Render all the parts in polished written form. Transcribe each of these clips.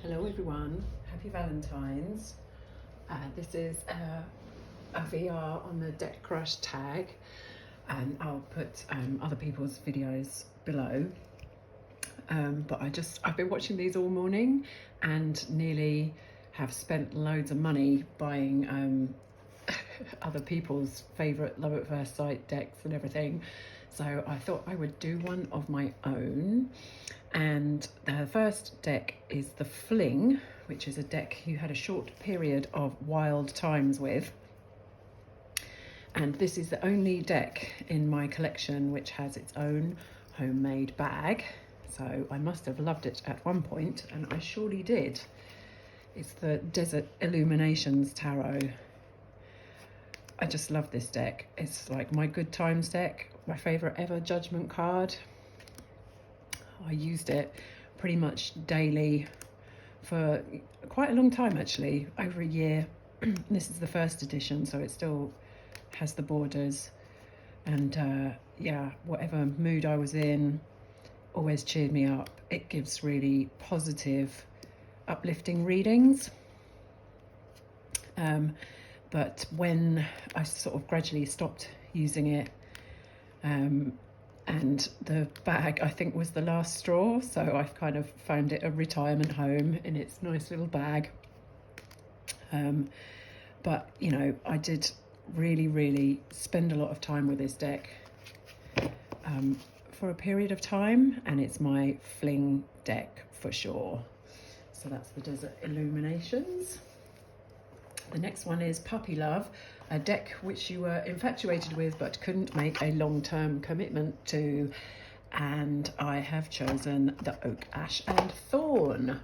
Hello everyone, happy Valentine's. This is a VR on the Deck Crush tag, and I'll put other people's videos below. But I've been watching these all morning and nearly have spent loads of money buying other people's favourite love at first sight decks and everything. So I thought I would do one of my own. And the first deck is the Fling, which is a deck you had a short period of wild times with. And this is the only deck in my collection which has its own homemade bag. So I must have loved it at one point, and I surely did. It's the Desert Illuminations Tarot. I just love this deck. It's like my good times deck, my favourite ever Judgment card. I used it pretty much daily for quite a long time, actually, over a year. This is the first edition, so it still has the borders. And yeah, whatever mood I was in, always cheered me up. It gives really positive, uplifting readings. But when I sort of gradually stopped using it, and the bag, I think, was the last straw, so I've kind of found it a retirement home in its nice little bag. But, you know, I did really spend a lot of time with this deck for a period of time, and it's my Fling deck for sure. So that's the Desert Illuminations. The next one is Puppy Love, a deck which you were infatuated with but couldn't make a long-term commitment to. And I have chosen the Oak, Ash and Thorn.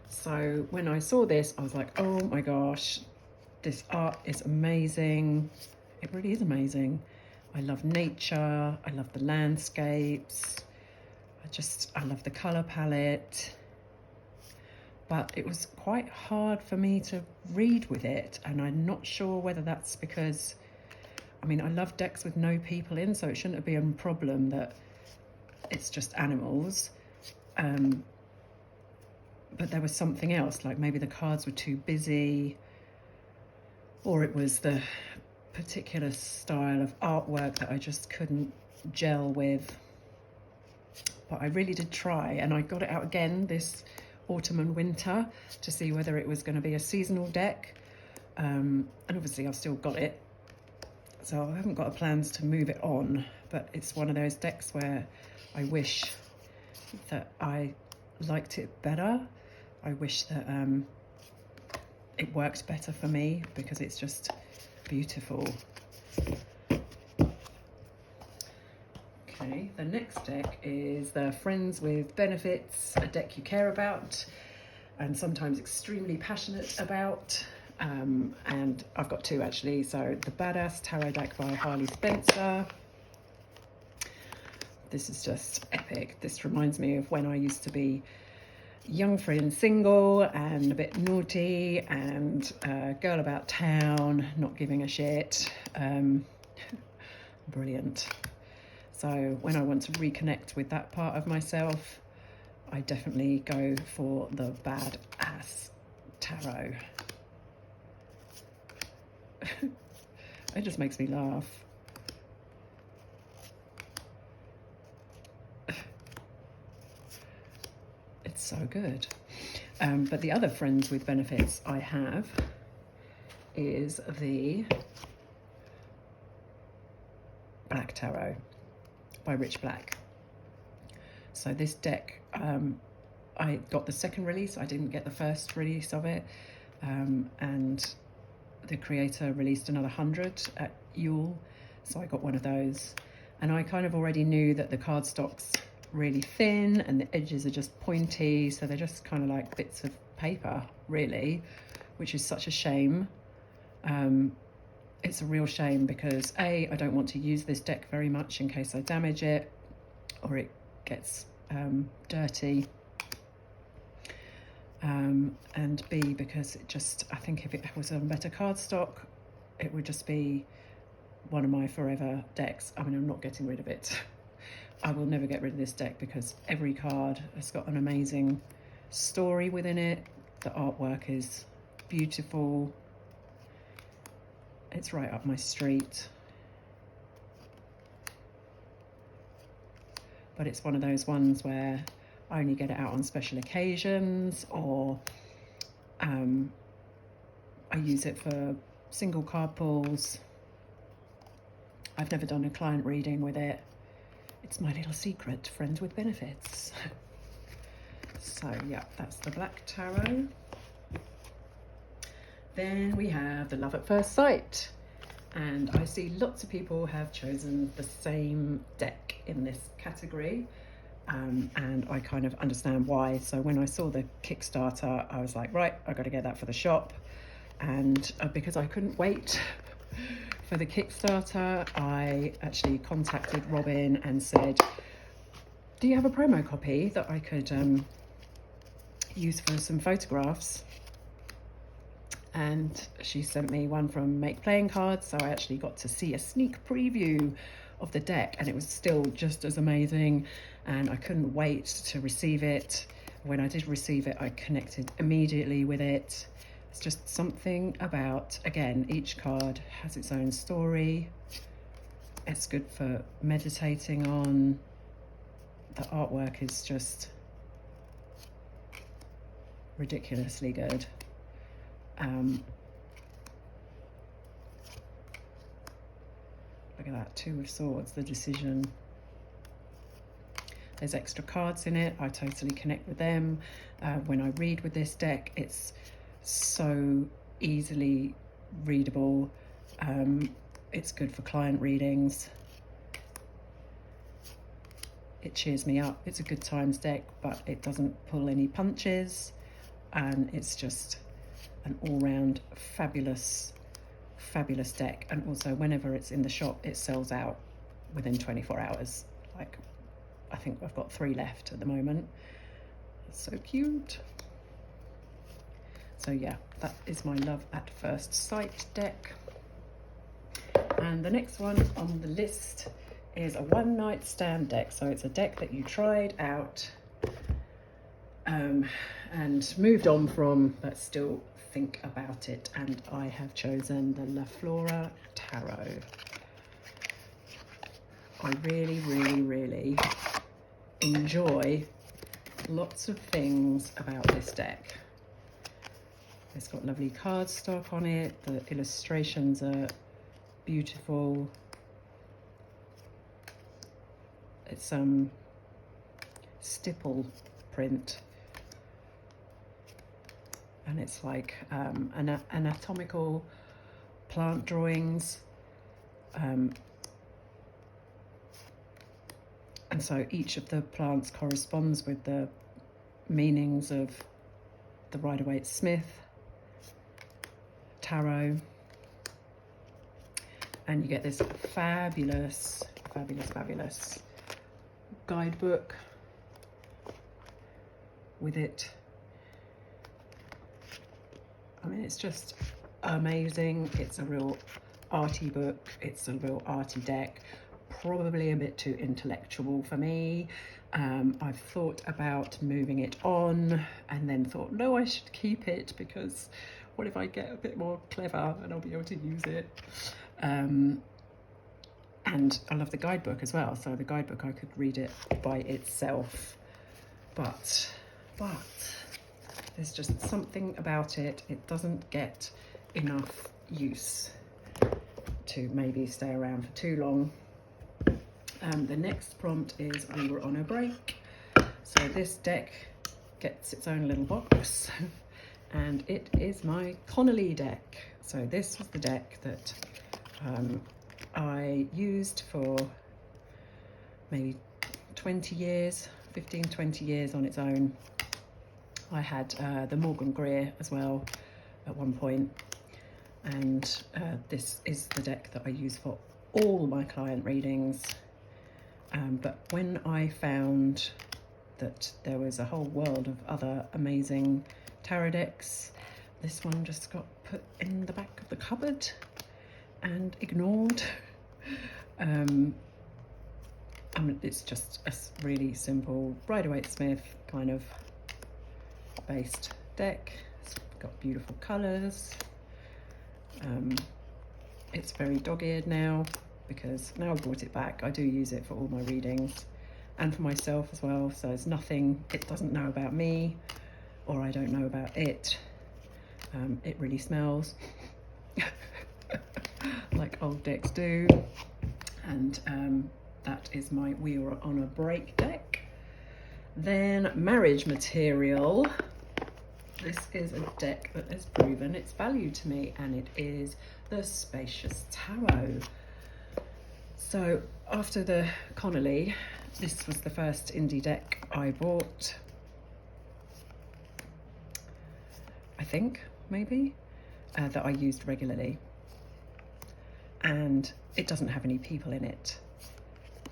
So when I saw this, I was like, oh my gosh, this art is amazing. It really is amazing. I love nature, I love the landscapes, I love the colour palette. But it was quite hard for me to read with it, and I'm not sure whether that's because, I mean, I love decks with no people in, so it shouldn't have been a problem that it's just animals. But there was something else, like maybe the cards were too busy, or it was the particular style of artwork that I just couldn't gel with. But I really did try, and I got it out again this autumn and winter to see whether it was going to be a seasonal deck, and obviously I've still got it, so I haven't got plans to move it on, but it's one of those decks where I wish that I liked it better. I wish that it worked better for me, because it's just beautiful. Okay, the next deck is the Friends with Benefits, a deck you care about and sometimes extremely passionate about. And I've got two actually. So the Badass Tarot deck by Harley Spencer. This is just epic. This reminds me of when I used to be young, free and single and a bit naughty and a girl about town, not giving a shit. Brilliant. So when I want to reconnect with that part of myself, I definitely go for the Badass Tarot. It just makes me laugh. It's so good. But the other Friends with Benefits I have is the Black Tarot by Rich Black. So this deck, I got the second release. I didn't get the first release of it, and the creator released another 100 at Yule, so I got one of those. And I kind of already knew that the cardstock's really thin and the edges are just pointy, so they're just kind of like bits of paper, really, which is such a shame. It's a real shame because I don't want to use this deck very much in case I damage it or it gets dirty. And B, because I think if it was a better cardstock, it would just be one of my forever decks. I mean, I'm not getting rid of it. I will never get rid of this deck because every card has got an amazing story within it, The artwork is beautiful. It's right up my street. But it's one of those ones where I only get it out on special occasions, or I use it for single card pulls. I've never done a client reading with it. It's my little secret, friends with benefits. So yeah, that's the Black Tarot. Then we have the Love at First Sight. And I see lots of people have chosen the same deck in this category. And I kind of understand why. So when I saw the Kickstarter, I was like, right, I got to get that for the shop. And because I couldn't wait for the Kickstarter, I actually contacted Robin and said, do you have a promo copy that I could use for some photographs? And she sent me one from Make Playing Cards, so I actually got to see a sneak preview of the deck, and it was still just as amazing, and I couldn't wait to receive it. When I did receive it, I connected immediately with it. It's just something about, again, each card has its own story. It's good for meditating on. The artwork is just ridiculously good. Look at that, Two of Swords, the decision. There's extra cards in it. I totally connect with them. When I read with this deck, it's so easily readable. It's good for client readings. It cheers me up. It's a good times deck, but it doesn't pull any punches, and it's just an all-round fabulous deck. And also, whenever it's in the shop, it sells out within 24 hours. Like, I think I've got 3 left at the moment. It's so cute. So yeah, that is my Love at First Sight deck. And the next one on the list is a One Night Stand deck. So it's a deck that you tried out and moved on from, but still think about it. And I have chosen the La Flora Tarot. I really enjoy lots of things about this deck. It's got lovely cardstock on it. The illustrations are beautiful. It's stipple print, and it's like anatomical plant drawings, and so each of the plants corresponds with the meanings of the Rider-Waite-Smith tarot, and you get this fabulous guidebook with it. I mean, it's just amazing. It's a real arty book. It's a real arty deck. Probably a bit too intellectual for me. I've thought about moving it on, and then thought, no, I should keep it, because what if I get a bit more clever and I'll be able to use it. And I love the guidebook as well. So the guidebook, I could read it by itself, but there's just something about it. It doesn't get enough use to maybe stay around for too long. The next prompt is We Were on a Break. So this deck gets its own little box, and it is my Connolly deck. So this was the deck that I used for maybe 20 years, 15, 20 years on its own. I had the Morgan Greer as well at one point, and this is the deck that I use for all my client readings. But when I found that there was a whole world of other amazing tarot decks, this one just got put in the back of the cupboard and ignored. I mean, it's just a really simple Rider-Waite-Smith kind of based deck. got beautiful colours. It's very dog-eared now because now I've brought it back. I do use it for all my readings and for myself as well. So it's nothing it doesn't know about me or I don't know about it. It really smells like old decks do. And that is my We Are On a Break deck. Then Marriage Material. This is a deck that has proven its value to me, and it is the Spacious Tarot. So after the Connolly, this was the first indie deck I bought, I think, maybe, that I used regularly. And it doesn't have any people in it,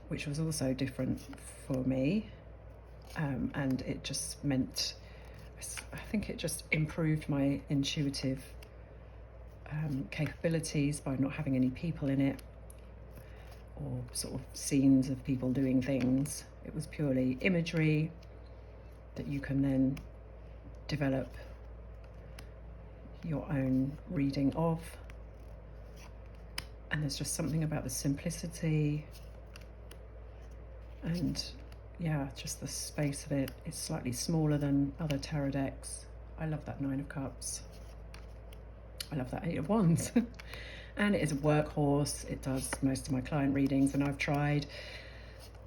which was also different for me. And it just meant, I think it just improved my intuitive capabilities by not having any people in it or sort of scenes of people doing things. It was purely imagery that you can then develop your own reading of. And there's just something about the simplicity and yeah, just the space of it. It's slightly smaller than other tarot decks. I love that 9 of Cups. I love that 8 of Wands. And it is a workhorse. It does most of my client readings, and I've tried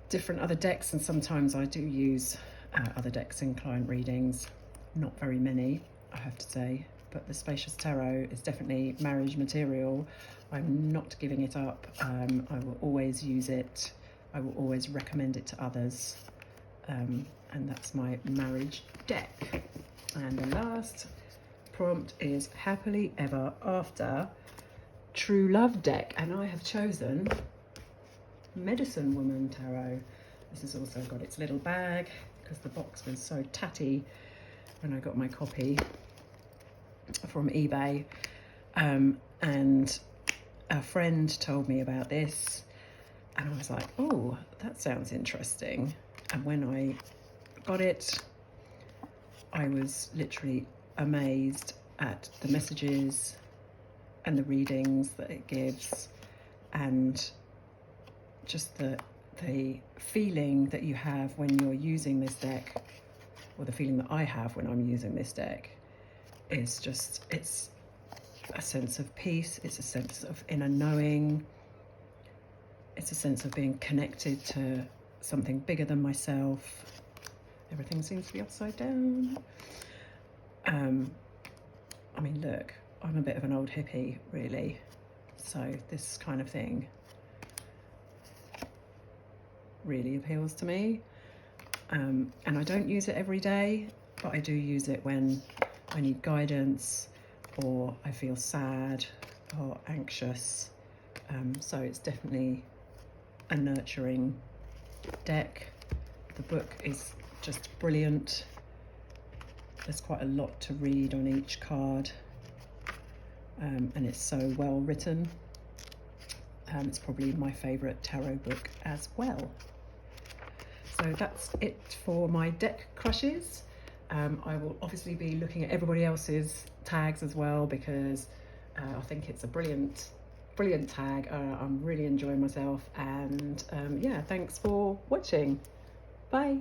different other decks, and sometimes I do use other decks in client readings. Not very many, I have to say, but the Spacious Tarot is definitely marriage material. I'm not giving it up. I will always use it. I will always recommend it to others. And that's my marriage deck. And the last prompt is Happily Ever After True Love deck. And I have chosen Medicine Woman Tarot. This has also got its little bag because the box was so tatty when I got my copy from eBay. And a friend told me about this. And I was like, oh, that sounds interesting. And when I got it, I was literally amazed at the messages and the readings that it gives, and just the feeling that you have when you're using this deck, or the feeling that I have when I'm using this deck, is just, it's a sense of peace, it's a sense of inner knowing, it's a sense of being connected to something bigger than myself. Everything seems to be upside down. I mean, look, I'm a bit of an old hippie, really. So this kind of thing really appeals to me. And I don't use it every day, but I do use it when I need guidance or I feel sad or anxious. So it's definitely a nurturing deck. The book is just brilliant. There's quite a lot to read on each card, and it's so well written. It's probably my favourite tarot book as well. So that's it for my deck crushes. I will obviously be looking at everybody else's tags as well, because I think it's a brilliant tag. I'm really enjoying myself, and yeah, thanks for watching. Bye.